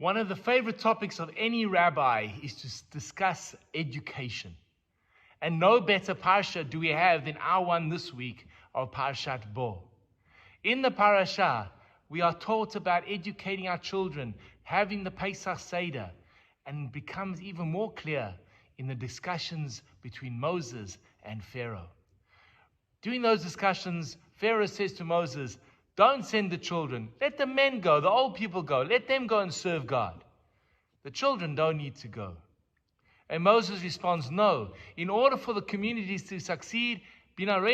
One of the favorite topics of any rabbi is to discuss education. And no better parsha do we have than our one this week of Parshat Bo. In the parasha, we are taught about educating our children, having the Pesach Seder, and it becomes even more clear in the discussions between Moses and Pharaoh. During those discussions, Pharaoh says to Moses, "Don't send the children. Let the men go, the old people go. Let them go and serve God. The children don't need to go." And Moses responds, "No. In order for the communities to succeed, our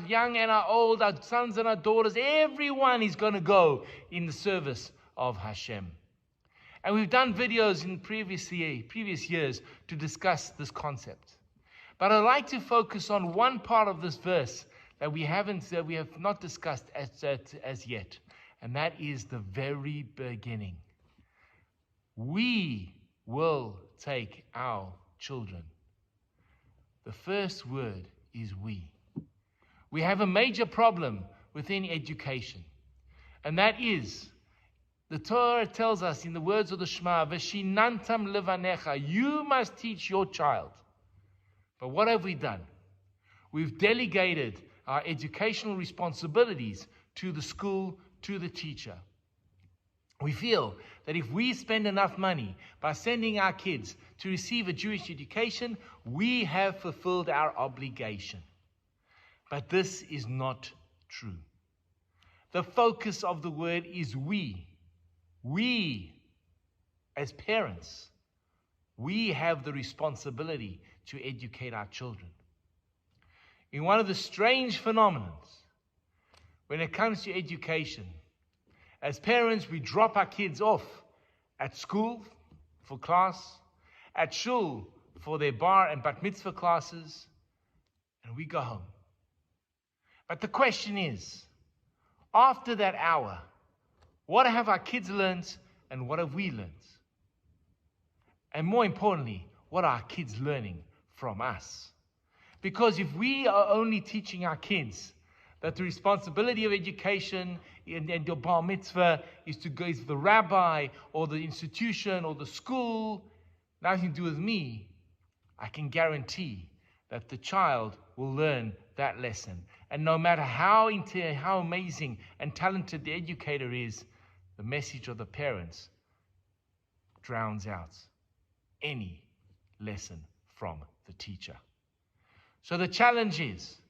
young and our old, our sons and our daughters, everyone is going to go in the service of Hashem." And we've done videos in previous years to discuss this concept. But I'd like to focus on one part of this verse that we have not discussed as yet, and that is the very beginning. We will take our children. The first word is we. We have a major problem within education, and that is the Torah tells us in the words of the Shema, "V'shinantam levanecha," you must teach your child. But what have we done? We've delegated our educational responsibilities to the school, to the teacher. We feel that if we spend enough money by sending our kids to receive a Jewish education, we have fulfilled our obligation. But this is not true. The focus of the word is we. We, as parents, we have the responsibility to educate our children. In one of the strange phenomena, when it comes to education, as parents, we drop our kids off at school for class, at shul for their bar and bat mitzvah classes, and we go home. But the question is, after that hour, what have our kids learned and what have we learned? And more importantly, what are our kids learning from us? Because if we are only teaching our kids that the responsibility of education and your bar mitzvah is to go to the rabbi or the institution or the school, nothing to do with me, I can guarantee that the child will learn that lesson. And no matter how amazing and talented the educator is, the message of the parents drowns out any lesson from the teacher. So the challenge is,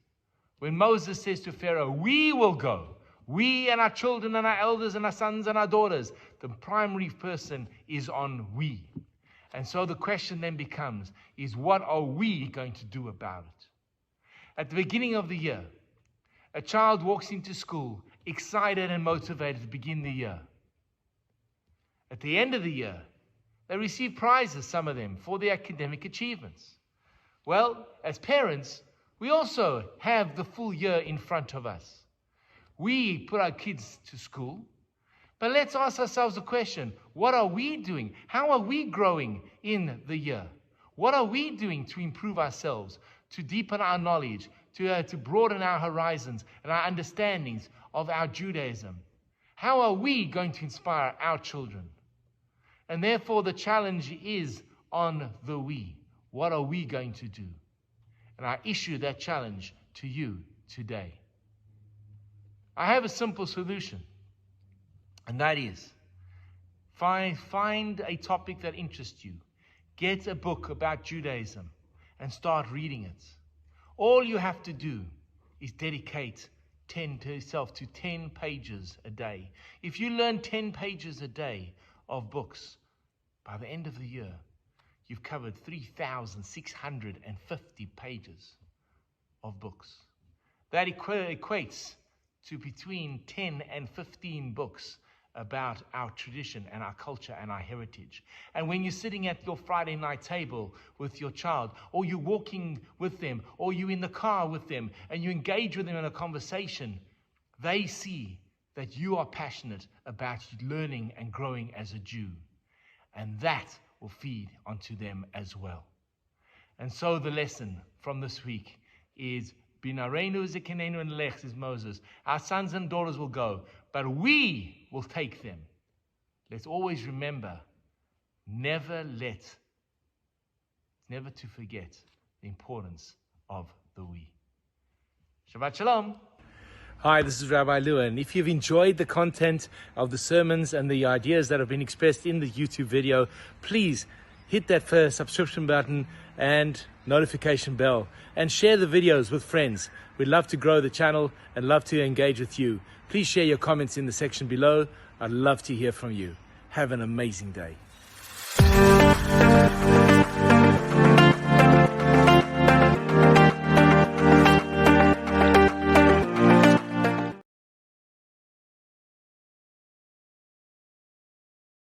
when Moses says to Pharaoh, "We will go, we and our children and our elders and our sons and our daughters," the primary person is on we. And so the question then becomes, is what are we going to do about it? At the beginning of the year, a child walks into school excited and motivated to begin the year. At the end of the year, they receive prizes, some of them, for their academic achievements. Well, as parents, we also have the full year in front of us. We put our kids to school, but let's ask ourselves the question, what are we doing? How are we growing in the year? What are we doing to improve ourselves, to deepen our knowledge, to broaden our horizons and our understandings of our Judaism? How are we going to inspire our children? And therefore the challenge is on the we. What are we going to do? And I issue that challenge to you today. I have a simple solution, and that is, find a topic that interests you. Get a book about Judaism and start reading it. All you have to do is dedicate yourself to 10 pages a day. If you learn 10 pages a day of books, by the end of the year, you've covered 3,650 pages of books. That equates to between 10 and 15 books about our tradition and our culture and our heritage. And when you're sitting at your Friday night table with your child, or you're walking with them, or you're in the car with them, and you engage with them in a conversation, they see that you are passionate about learning and growing as a Jew. And that will feed onto them as well. And so the lesson from this week is, Binarenu zekenenu and lech, says Moses. Our sons and daughters will go, but we will take them let's always remember, never to forget the importance of the we. Shabbat Shalom. Hi, this is Rabbi Lewin. If you've enjoyed the content of the sermons and the ideas that have been expressed in the YouTube video, please hit that first subscription button and notification bell and share the videos with friends. We'd love to grow the channel and love to engage with you. Please share your comments in the section below. I'd love to hear from you. Have an amazing day.